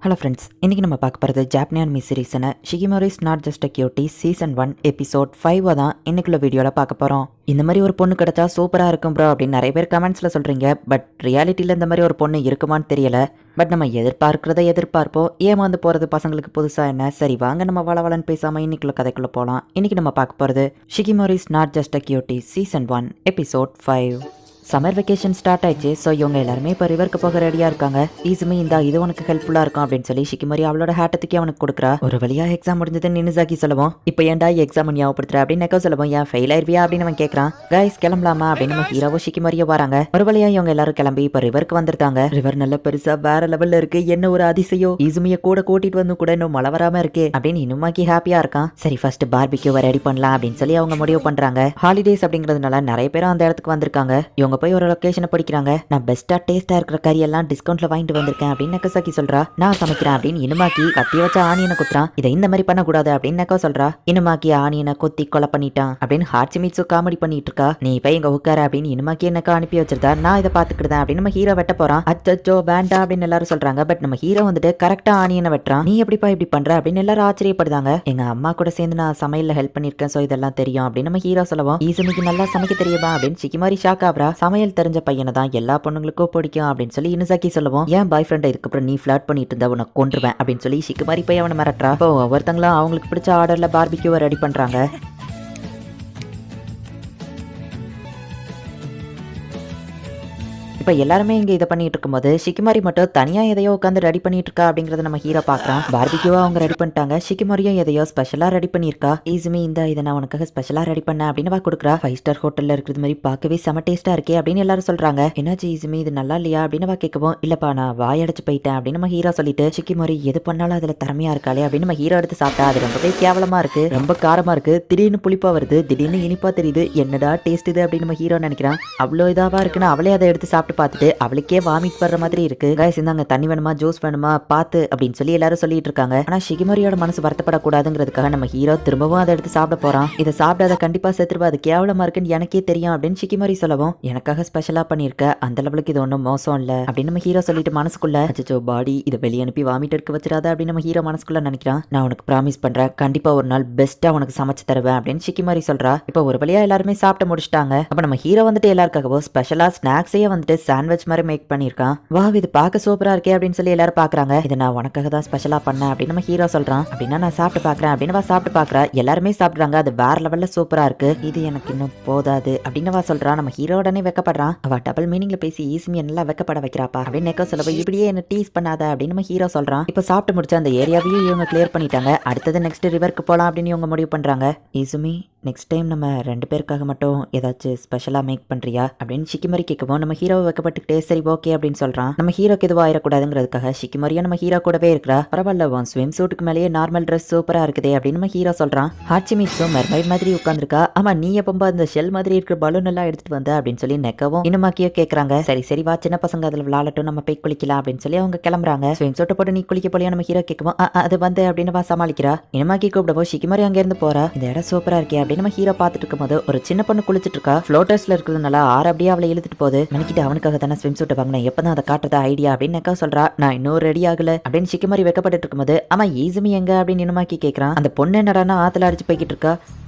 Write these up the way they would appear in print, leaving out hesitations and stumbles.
Hello friends, இன்றைக்கி நம்ம பார்க்க போகிறது ஜாப்பனியன் மீ சீரீஸான Shikimori is not just a cutie season 1 episode 5 தான் இன்னைக்குள்ள வீடியோவில் பார்க்க போகிறோம். இந்த மாதிரி ஒரு பொண்ணு கிடைச்சா சூப்பராக இருக்கும் ப்ரோ அப்படின்னு நிறைய பேர் கமெண்ட்ஸில் சொல்கிறீங்க. பட் ரியாலிட்டியில் இந்த மாதிரி ஒரு பொண்ணு இருக்குமான்னு தெரியல. பட் நம்ம எதிர்பார்க்கிறத எதிர்பார்ப்போம். ஏமாந்து போகிறது பசங்களுக்கு புதுசாக என்ன? சரி வாங்க நம்ம வளவலன்னு பேசாமல் இன்னைக்குள்ள கதைக்குள்ளே போகலாம். இன்றைக்கி நம்ம பார்க்க போகிறது Shikimori is not just a cutie season 1 episode 5. Summer vacation start ஆயிடுச்சு. ஸோ இவங்க எல்லாருமே இப்போ ரிவருக்கு போக ரெடியாக இருக்காங்க. ஈஸுமே இது உனக்கு ஹெல்ப்ஃபுல்லாக இருக்கும் அப்படின்னு சொல்லி ஷிகிமரி அவளோட ஹேட்டத்துக்கே அவனுக்கு கொடுக்குறா. ஒரு வழியாக எக்ஸாம் முடிஞ்சது நின்னுசாக்கி சொல்லுவோம். இப்போ ஏன்டா எக்ஸாம் ஞாபகப்படுத்துற அப்படின்னு நெக்கோ சொல்லுவோம். ஏன் ஃபெயில் ஆயிருவியா அப்படின்னு அவன் கேட்கறான். கைஸ் கிளம்பலாமா அப்படின்னு நம்ம ஹீரோவோ ஷிகிமரியோ வராங்க. ஒரு வழியாக இவங்க எல்லாரும் கிளம்பி இப்போ ரிவருக்கு வந்திருக்காங்க. ரிவர் நல்ல பெருசா வேற லெவல்ல இருக்கு. என்ன ஒரு அதிசயம், ஈசுமிய கூட கூட்டிட்டு வந்து கூட இன்னும் மழை வராம இருக்கு அப்படின்னு இன்னுமாக்கி ஹாப்பியா இருக்கான். சரி ஃபர்ஸ்ட் பார்பிக்யூவை ரெடி பண்ணலாம் அப்படின்னு சொல்லி அவங்க முடிவு பண்றாங்க. ஹாலிடேஸ் அப்படிங்கிறதுனால நிறைய பேரும் அந்த இடத்துக்கு வந்திருக்காங்க. இவங்க போய் ஒரு லொகேஷனை படிக்கிறாங்க. நான் பெஸ்டா டேஸ்டா இருக்கிற கறி எல்லாம் டிஸ்கவுண்ட்ல வாங்கிட்டு வந்திருக்கேன் அப்படின்னு நெக்கோசாக்கி சொல்றா. நான் சமைக்கிறேன் அப்படின்னு இனுமாக்கி கத்தி வச்ச ஆனியனை குத்துறான். இதை இந்த மாதிரி பண்ணக்கூடாது அப்படின்னு நெக்கோ சொல்றா. இனுமாக்கி ஆனியனை கொத்தி கொலை பண்ணிட்டான் அப்படின்னு ஹாட்சிமிட்சு காமெடி பண்ணிட்டு இருக்கா. நீ போய் இங்க உட்கார அப்படின்னு இனுமாக்கி எனக்கு அனுப்பி வச்சிருந்தா. நான் இதை பாத்துக்கிட்டேன் அப்படின்னு நம்ம ஹீரோ வெட்ட போறான். அச்சோ வேண்டாம் அப்படின்னு எல்லாரும் சொல்றாங்க. பட் நம்ம ஹீரோ வந்துட்டு கரெக்டா ஆனியனை வெட்டுறான். நீ எப்படிப்பா இப்படி பண்ற அப்படின்னு எல்லாரும் ஆச்சரியப்படுதாங்க. எங்க அம்மா கூட சேர்ந்து நான் சமையல்ல ஹெல்ப் பண்ணிருக்கேன். சோ இதெல்லாம் தெரியும் அப்படின்னு நம்ம ஹீரோ சொல்லுவோம். ஈசுமிக்கு நல்லா சமைக்க தெரியுமா அப்படின்னு சிக்கிமாரி ஷாக் ஆகுறா. சமையல் தெரிஞ்ச பையனை தான் எல்லா பொண்ணுங்களுக்கும் பிடிக்கும் அப்படின்னு சொல்லி இனுசாக்கி சொல்லுவோம். ஏன் பாய் ஃப்ரெண்ட் இதுக்கப்புறம் நீ ஃபிளர்ட் பண்ணிட்டு இருந்தா உனக்கு கொன்றுவேன் அப்படின்னு சொல்லி ஷிகிமாரி போய் அவனை மிரட்டுறா. இப்போ ஒவ்வொருத்தங்களும் அவங்களுக்கு பிடிச்ச ஆர்டர்ல பார்பிக்யூவை ரெடி பண்றாங்க. இப்போ எல்லாருமே இங்கே இதை பண்ணிட்டு இருக்கும்போது ஷிகிமாரி மட்டும் தனியாக எதையோ உட்காந்து ரெடி பண்ணிட்டு இருக்கா அப்படிங்கறத நம்ம ஹீரோ பார்க்குறான். பார்பிக்யூவா அவங்க ரெடி பண்ணிட்டாங்க. ஷிகிமாரியும் எதையோ ஸ்பெஷலாக ரெடி பண்ணியிருக்கா. ஈஸுமே இதை நான் உனக்காக ஸ்பெஷலாக ரெடி பண்ணேன் அப்படின்னு கொடுக்குறா. 5 ஸ்டார் ஹோட்டலில் இருக்கிறது மாதிரி பார்க்கவே செம டேஸ்ட்டாக இருக்கே அப்படின்னு எல்லாரும் சொல்றாங்க. என்னாச்சு ஈஸுமே இது நல்லா இல்லையா அப்படின்னு கேட்கவும், இல்லப்பா நான் வாயடைச்சு போயிட்டேன் அப்படின்னு நம்ம ஹீரோ சொல்லிட்டு ஷிகிமாரி எது பண்ணாலும் அதில் திறமையா இருக்காளே அப்படின்னு நம்ம ஹீரோ எடுத்து சாப்பிட்டா அது ரொம்பவே கேவலமா இருக்கு, ரொம்ப காரமா இருக்கு, திடீர்னு புளிப்பா வருது, திடீர்னு இனிப்பா தெரியுது, என்னடா டேஸ்ட் இது அப்படின்னு நம்ம ஹீரோ நினைக்கிறான். அவ்வளோ இதாவா இருக்குன்னு அவளே அதை எடுத்து சாப்பிட்டு பார்த்துட்டு அவளுக்கே வாமிட் பண்ற மாதிரி இருக்கு. கைஸ் இந்தாங்க தண்ணி வேணுமா ஜூஸ் வேணுமா பார்த்து அப்படின்னு சொல்லி எல்லாரும் சொல்லிட்டு இருக்காங்க. ஆனா ஷிகிமரியோட மனசு வருத்தப்படக்கூடாதுங்கிறதுக்காக நம்ம ஹீரோ திரும்பவும் அதை எடுத்து சாப்பிட போறான். இதை சாப்பிடாத கண்டிப்பா செத்துருவா, அது கேவலமா இருக்குன்னு எனக்கே தெரியும் அப்படின்னு ஷிகிமரி சொல்லவும், எனக்காக ஸ்பெஷலா பண்ணிருக்க, அந்த லெவலுக்கு இது ஒன்றும் மோசம் இல்ல அப்படின்னு நம்ம ஹீரோ சொல்லிட்டு மனசுக்குள்ள அச்சோ பாடி இதை வெளியே அனுப்பி வாமிட் எடுக்க வச்சிடாத அப்படின்னு நம்ம ஹீரோ மனசுக்குள்ள நினைக்கிறான். நான் உனக்கு ப்ராமிஸ் பண்றேன் கண்டிப்பா ஒரு நாள் பெஸ்ட்டா உனக்கு சமைச்சு தருவேன் அப்படின்னு ஷிகிமரி சொல்றா. இப்போ ஒரு வழியா எல்லாருமே சாப்பிட்டு முடிச்சிட்டாங்க. அப்ப நம்ம ஹீரோ வந்துட்டு எல்லாருக்காகவும் ஸ்பெஷலா ஸ்நாக்ஸையே வந்துட்டு சாண்ட்விச் மாதிரி மேக் பண்ணிருக்கான். வா இது பார்க்க சூப்பரா இருக்கே அப்படின்னு சொல்லி எல்லாரும் பாக்குறாங்க. இதை நான் உனக்காக தான் ஸ்பெஷலா பண்ணேன் அப்படின்னு நம்ம ஹீரோ சொல்றான். அப்படின்னா நான் சாப்பிட்டு பாக்குறேன் அப்படின்னு சாப்பிட்டு பாக்குறா. எல்லாருமே சாப்பிடுறாங்க. அது வேற லெவல்ல சூப்பரா இருக்கு. இது எனக்கு இன்னும் போதாது அப்படின்னு சொல்றான். நம்ம ஹீரோ உடனே வெக்கப்படுறான். அவ டபுள் மீனிங்ல பேசி ஈஸியா நல்லா வெக்கப்பட வைக்கிறாப்பா அப்படின்னு நெக்கோ சொல்லவ, இப்படியே என்ன டீஸ் பண்ணாத அப்படின்னு நம்ம ஹீரோ சொல்றான். இப்ப சாப்பிட்டு முடிச்ச அந்த ஏரியாவையும் இவங்க கிளியர் பண்ணிட்டாங்க. அடுத்தது நெக்ஸ்ட் ரிவருக்கு போலாம் அப்படின்னு இவங்க முடிவு பண்றாங்க. ஈசுமி நெக்ஸ்ட் டைம் நம்ம 2 பேருக்காக மட்டும் ஏதாச்சும் ஸ்பெஷலா மேக் பண்றியா அப்படின்னு ஷிகிமரி கேட்கவும், நம்ம ஹீரோவை வைக்கப்பட்டுக்கிட்டே சரி ஓகே அப்படின்னு சொல்றான். நம்ம ஹீரோக்கு எதுவும் ஆயிடக்கூடாதுங்கிறதுக்காக ஷிகிமரியும் நம்ம ஹீரோ கூடவே இருக்கிறா. பரவாயில்ல உன் ஸ்விம் சூட்டுக்கு மேலேயே நார்மல் ட்ரெஸ் சூப்பரா இருக்குதே அப்படின்னு நம்ம ஹீரோ சொல்றான். ஹாட்சிமிட்ஸும் மெர்மைட் மாதிரி உட்காந்துருக்கா. ஆமா நீ எப்போ அந்த ஷெல் மாதிரி இருக்கிற பலூன் எல்லாம் எடுத்துட்டு வந்த அப்படின்னு சொல்லி நெக்கவும் இன்னுமாக்கியோ கேட்கறாங்க. சரி சரி வா சின்ன பசங்க அதில் விளையாடட்டும், நம்ம போய் குளிக்கலாம் அப்படின்னு சொல்லி அவங்க கிளம்புறாங்க. ஸ்விம் சூட்டை போட்டு நீ குளிக்க போலியா நம்ம ஹீரோ கேட்கவும், அது வந்து அப்படின்னு சமாளிக்கிறா. இன்னுமாக்கி கூப்பிடவும் ஷிகிமரி அங்க இருந்து போறா. இந்த இடம் சூப்பரா இருக்கே அப்படின்னு நம்ம ஹீரோ பார்த்துட்டு இருக்கும்போது ஒரு சின்ன பொண்ணு குளிச்சிட்டு இருக்கா. ஃப்ளோட்டர்ஸ்ல இருக்கிறதுனால ஆறு அப்படியே அவளை இழுத்துட்டு போகுது. நினைக்கிட்டு அவனுக்காக தானே ஸ்விம் சூட்டை வாங்கினேன், எப்பதான் அதை காட்டுறதா ஐடியா அப்படின்னு நெக்கோ சொல்றா. நான் இன்னும் ரெடி ஆகல அப்படின்னு ஷிகிமரி வைக்கப்பட்டு இருக்கும்போது, ஆமா ஈசுமி எங்க அப்படின்னு இன்னுமாக்கி கேட்கறான். அந்த பொண்ணு என்னடானா ஆத்துல அடிச்சு போய்கிட்டு இருக்கா.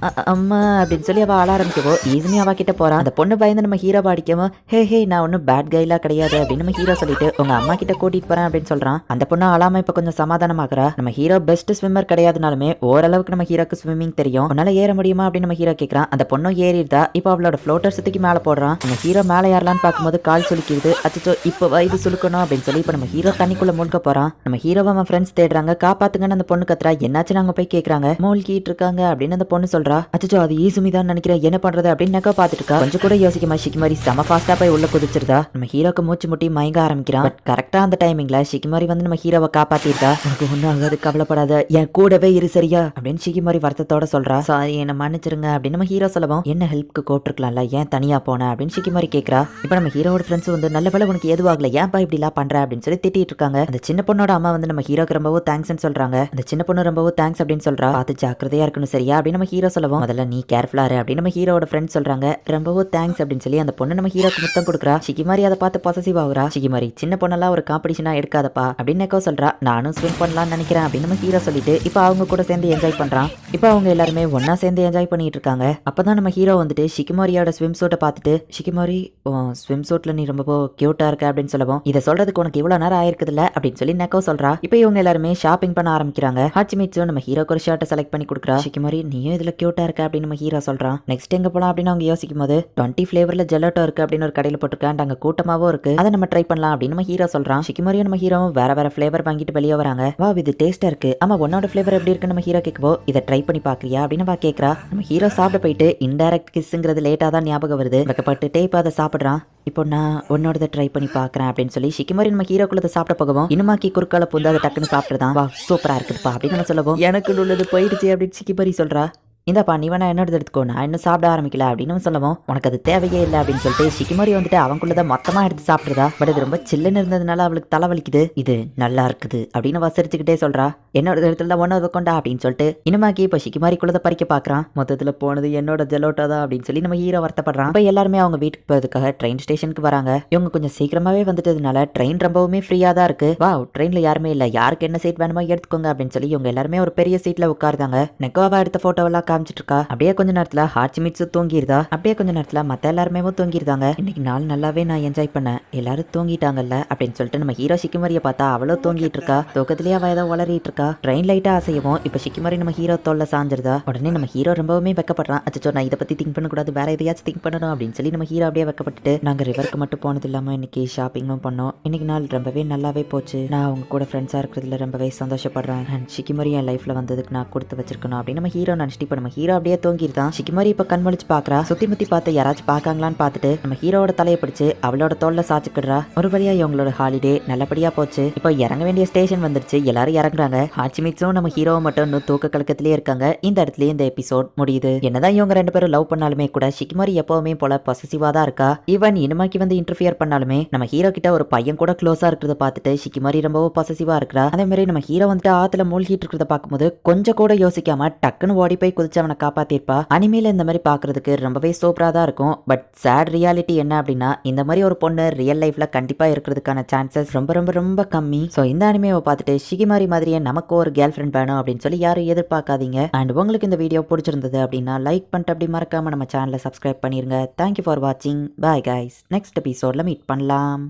அம்மா அப்படின்னு சொல்லி அவ ஆள ஆரம்பிக்கவோ ஈசுமி அவ கிட்ட போறான். அந்த பொண்ணு பயந்து நம்ம ஹீரோ பாடிக்கவும், ஹே நான் ஒன்னும் பேட் கைலா கிடையாது அப்படின்னு நம்ம ஹீரோ சொல்லிட்டு உங்க அம்மா கிட்ட கூட்டிட்டு போறேன் அப்படின்னு சொல்றான். அந்த பொண்ணு அழாம இப்ப கொஞ்சம் சமாதானமாகறா. நம்ம ஹீரோ பெஸ்ட் ஸ்விம்மர் கிடையாதுனாலுமே ஓரளவுக்கு நம்ம ஹீரோக்கு ஸ்விம்மிங் தெரியும். உன்னால ஏற முடியுமா அப்படின்னு நம்ம ஹீரோ கேட்கறான். அந்த பொண்ணும் ஏறிடுதா. இப்போ அவளோட ஃப்ளோட்டர் சுத்திக்கு மேல போடுறான். நம்ம ஹீரோ மேல ஏறலான்னு பார்க்கும்போது கால் சுலுக்கிடுது. அச்சோ இப்போ இது சுலுக்கணும் அப்படின்னு சொல்லி இப்ப நம்ம ஹீரோ தண்ணிக்குள்ள மூழ்க போறான். நம்ம ஹீரோவை அவன் ஃப்ரெண்ட்ஸ் தேடுறாங்க. காப்பாத்துங்கன்னு அந்த பொண்ணு கத்துறா. என்னாச்சு நாங்க போய் கேட்கறாங்க. மூழ்கிட்டு இருக்காங்க அப்படின்னு அந்த பொண்ணு சொல்றா. அச்சோ அது ஈசுமி தான் நினைக்கிறேன், என்ன பண்றது அப்படின்னு நெக்கோ பாத்துட்டு இருக்கா. கொஞ்சம் கூட யோசிக்கமா ஷிகிமரி செம ஃபாஸ்டா போய் உள்ள குதிச்சிருதா. நம்ம ஹீரோக்கு மூச்சு முட்டி மயங்க ஆரம்பிக்கிறான். பட் கரெக்டா அந்த டைமிங்ல ஷிகிமரி வந்து நம்ம ஹீரோவை காப்பாத்திருக்கா. உனக்கு ஒன்னும் ஆகாது கவலைப்படாத, என் கூடவே இரு சரியா அப்படின்னு ஷிகிமரி வருத்தத்தோட சொல்றா. சாரி என்ன மன்னிச்சு மன்னிச்சிருங்க அப்படின்னு நம்ம ஹீரோ சொல்லவும், என்ன ஹெல்ப்க்கு கூப்பிட்டுருக்கலாம்ல, ஏன் தனியா போன அப்படின்னு ஷிக்கிமாரி கேட்கறா. இப்போ நம்ம ஹீரோட ஃப்ரெண்ட்ஸ் வந்து நல்ல வேளை உனக்கு எதுவாகல, ஏன்பா இப்படிலாம் பண்ற அப்படின்னு சொல்லி திட்டிட்டு இருக்காங்க. அந்த சின்ன பொண்ணோட அம்மா வந்து நம்ம ஹீரோக்கு ரொம்பவும் தேங்க்ஸ்னு சொல்றாங்க. அந்த சின்ன பொண்ணு ரொம்பவும் தேங்க்ஸ் அப்படின்னு சொல்றா. பார்த்து ஜாக்கிரதையா இருக்கணும் சரியா அப்படின்னு நம்ம ஹீரோ சொல்லவும், முதல்ல நீ கேர்ஃபுல்லா இரு அப்படின்னு நம்ம ஹீரோட ஃப்ரெண்ட் சொல்றாங்க. ரொம்பவும் தேங்க்ஸ் அப்படின்னு சொல்லி அந்த பொண்ணு நம்ம ஹீரோக்கு முத்தம் கொடுக்குறா. ஷிக்கிமாரி அதை பார்த்து பாசிட்டிவ் ஆகுறா. ஷிக்கிமாரி சின்ன பொண்ணெல்லாம் ஒரு காம்படிஷனா எடுக்காதப்பா அப்படின்னு நெக்கோ சொல்றா. நானும் ஸ்விம் பண்ணலாம்னு நினைக்கிறேன் அப்படின்னு நம்ம ஹீரோ சொல்லிட்டு இப்போ அவங்க கூட சேர்ந்து என்ஜாய் பண்றான். இப்போ அவங்க எல்லாருமே ஒன்னா சேர்ந்து என்ஜாய் பண்ணிட்டு இருக்காங்க. அப்பதான் நம்ம ஹீரோ வந்துட்டு ஷிக்கிமாரியோட ஸ்விம் சூட்டை பார்த்துட்டு, ஷிக்கிமாரி ஸ்விம் சூட்ல நீ ரொம்ப கியூட்டா இருக்க அப்படின்னு சொல்லவும், இதை சொல்றதுக்கு உனக்கு இவ்வளவு நேரம் ஆயிருக்குதுல்ல அப்படின்னு சொல்லி நெக்கோ சொல்றா. இப்போ இவங்க எல்லாருமே ஷாப்பிங் பண்ண ஆரம்பிக்கிறாங்க. ஹாச்சிமிட்ஸும் நம்ம ஹீரோக்கு ஒரு ஷர்ட்டை செலக்ட் பண்ணி கொடுக்குறா. ஷிக்கிமாரி நீயும் இதுல கியூட்டா இருக்க அப்படின்னு நம்ம ஹீரோ சொல்றான். நெக்ஸ்ட் எங்க போலாம் அப்படின்னு அவங்க யோசிக்கும் போது 20 ஃபிளேவர்ல ஜெலட்டோ இருக்கு அப்படின்னு ஒரு கடையில போட்டுருக்காங்க. அங்க கூட்டமாவும் இருக்கு, அதை நம்ம ட்ரை பண்ணலாம் அப்படின்னு நம்ம ஹீரோ சொல்றான். ஷிக்கிமாரியும் நம்ம ஹீரோவும் வேற வேற ஃபிளேவர் வாங்கிட்டு வெளியே வராங்க. வா இது டேஸ்டா இருக்கு, ஆமா உன்னோட ஃபிளேவர் எப்படி இருக்குன்னு நம்ம ஹீரோ கேட்கவோ, இதை ட்ரை பண்ணி பாக்குறியா அப்படின்னு வா கேட்கறா. நம்ம ஹீரோ சாப்பிட போயிட்டு இன்டைரக்ட் கிஸ்ங்கிறது லேட்டா தான் ஞாபகம் வருது. வெக்கப்பட்டுட்டே இப்போ அதை சாப்பிடுறான். இப்போ நான் உன்னோடதை ட்ரை பண்ணி பாக்குறேன் அப்படின்னு சொல்லி ஷிக்கிமாரி நம்ம ஹீரோக்குள்ளதை சாப்பிட போகவும், இனுமாக்கி குறுக்கால புந்து அதை டக்குன்னு சாப்பிட்டுதான். வா சூப்பரா இருக்குதுப்பா அப்படின்னு நம்ம சொல்லவும், எனக்கு உள்ளது போயிடுச்சு அப்படின்னு ஷிக்கிமாரி சொல்றா. இந்தப்பா நீ வேணா என்னோட எடுத்துக்கோ, நான் இன்னும் சாப்பிட ஆரம்பிக்கல அப்படின்னு சொல்லவும், உனக்கு அது தேவையே இல்லை அப்படின்னு சொல்லிட்டு ஷிக்கிமாரி வந்துட்டு அவங்களுத மொத்தமா எடுத்து சாப்பிடுறா. பட் இது ரொம்ப சில்லுன்னு இருந்ததுனால அவளுக்கு தலைவலிக்குது. இது நல்லா இருக்குது அப்படின்னு வசரிச்சுக்கிட்டே சொல்றா. என்னோட இடத்துல ஒன்னோட கொண்டா அப்படின்னு சொல்லிட்டு இனிமாக்கி இப்போ ஷிக்கிமாரிக்குள்ளதை பறிக்க பாக்குறான். மொத்தத்துல போனது என்னோட ஜெலோட்டோ தான் அப்படின்னு சொல்லி நம்ம ஹீரோ வருத்தப்படுறான். இப்போ எல்லாருமே அவங்க வீட்டுக்கு போறதுக்காக ட்ரெயின் ஸ்டேஷனுக்கு வராங்க. இவங்க கொஞ்சம் சீக்கிரமாவே வந்துட்டதுனால ட்ரெயின் ரொம்பவுமே ஃப்ரீயா தான் இருக்கு. வா ட்ரெயின்ல யாருமே இல்லை, யாருக்கு என்ன சீட் வேணுமோ எடுத்துக்கோங்க அப்படின்னு சொல்லி இவங்க எல்லாருமே ஒரு பெரிய சீட்ல உட்காருதாங்க. நெக்கோவா எடுத்த போட்டோவெல்லாம் காமிச்சிட்டு இருக்கா. அப்படியே கொஞ்ச நேரத்துல ஹாச்சிமிட்ஸு தூங்கிருதா. அப்படியே கொஞ்ச நேரத்துல மத்த எல்லாருமே தூங்கிருந்தாங்க. இன்னைக்கு நாள் நல்லாவே நான் என்ஜாய் பண்ணேன், எல்லாரும் தூங்கிட்டாங்கல்ல அப்படின்னு சொல்லிட்டு நம்ம ஹீரோ ஷிக்கிமாரியை பார்த்தா அவளோ தூங்கிட்டு இருக்கா. தூக்கத்திலேயே அவ ஏதோ வளரிட்டு இருக்கா. ட்ரெயின் லைட்டா அசையவும் இப்ப ஷிக்கிமாரி நம்ம ஹீரோ தோல்ல சாஞ்சிருதா. உடனே நம்ம ஹீரோ ரொம்பவுமே வெக்கப்படுறான். அச்சோ நான் இதை பத்தி திங்க் பண்ணக்கூடாது, வேற எதையாச்சும் திங்க் பண்ணணும் அப்படின்னு சொல்லி நம்ம ஹீரோ அப்படியே வெக்கப்பட்டுட்டு, நாங்க ரிவருக்கு மட்டும் போனது இல்லாம இன்னைக்கு ஷாப்பிங்கும் பண்ணோம், இன்னைக்கு நாள் ரொம்பவே நல்லாவே போச்சு, நான் அவங்க கூட ஃப்ரெண்ட்ஸா இருக்கிறதுல ரொம்பவே சந்தோஷப்படுறேன், அண்ட் ஷிக்கிமாரி என் லைஃப்ல வந்ததுக்கு நான் கொடுத்து வச்சிருக்கணும் அப்படின்னு நம்ம ஹீரோ நினைச்சிட்டு இப்போ நம்ம ஹீரோ அப்படியே தூங்கிருதான். ஷிக்கிமாரி இப்ப கண் முழிச்சு பாக்குறா. சுத்தி முத்தி பார்த்து யாராச்சும் பாக்காங்களான்னு பார்த்துட்டு நம்ம ஹீரோட தலையை பிடிச்சு அவளோட தோல்ல சாச்சுக்கிடுறா. ஒரு வழியா இவங்களோட ஹாலிடே நல்லபடியா போச்சு. இப்போ இறங்க வேண்டிய ஸ்டேஷன் வந்துருச்சு, எல்லாரும் இறங்குறாங்க. ஹாச்சிமிட்ஸும் நம்ம ஹீரோவும் மட்டும் இன்னும் தூக்க கலக்கத்திலே இருக்காங்க. இந்த இடத்துலயே இந்த எபிசோட் முடியுது. என்னதான் இவங்க ரெண்டு பேரும் லவ் பண்ணாலுமே கூட ஷிக்கிமாரி எப்பவுமே போல பொசசிவா தான் இருக்கா. ஈவன் இனிமாக்கி வந்து இன்டர்ஃபியர் பண்ணாலுமே நம்ம ஹீரோ கிட்ட ஒரு பையன் கூட க்ளோஸா இருக்கிறத பார்த்துட்டு ஷிக்கிமாரி ரொம்பவும் பொசசிவா இருக்கா. அதே மாதிரி நம்ம ஹீரோ வந்துட்டு ஆத்துல மூழ்கிட்டு இருக்கிறத பார்க்கும்போது கொஞ்சம் கூட யோசிக்காம டக்குன்னு ஓடி போய் குதிச்சு அவனை காப்பாத்திருப்பா. அனிமேல இந்த மாதிரி பாக்குறதுக்கு ரொம்பவே சூப்பரா தான் இருக்கும். பட் சேட் ரியாலிட்டி என்ன அப்படின்னா, இந்த மாதிரி ஒரு பொண்ணு ரியல் லைஃப்ல கண்டிப்பா இருக்கிறதுக்கான சான்சஸ் ரொம்ப ரொம்ப ரொம்ப கம்மி. ஸோ இந்த அனிமேவை பார்த்துட்டு ஷிகிமாரி மாதிரியே நமக்கு ஒரு கேர்ள் ஃப்ரெண்ட் வேணும் அப்படின்னு சொல்லி யாரும் எதிர்பார்க்காதீங்க. அண்ட் உங்களுக்கு இந்த வீடியோ பிடிச்சிருந்தது அப்படின்னா லைக் பண்ணிட்டு அப்படி மறக்காம நம்ம சேனலை சப்ஸ்கிரைப் பண்ணிருங்க. தேங்க்யூ ஃபார் வாட்சிங். Bye guys. நெக்ஸ்ட் எபிசோட்ல மீட் பண்ணலாம்.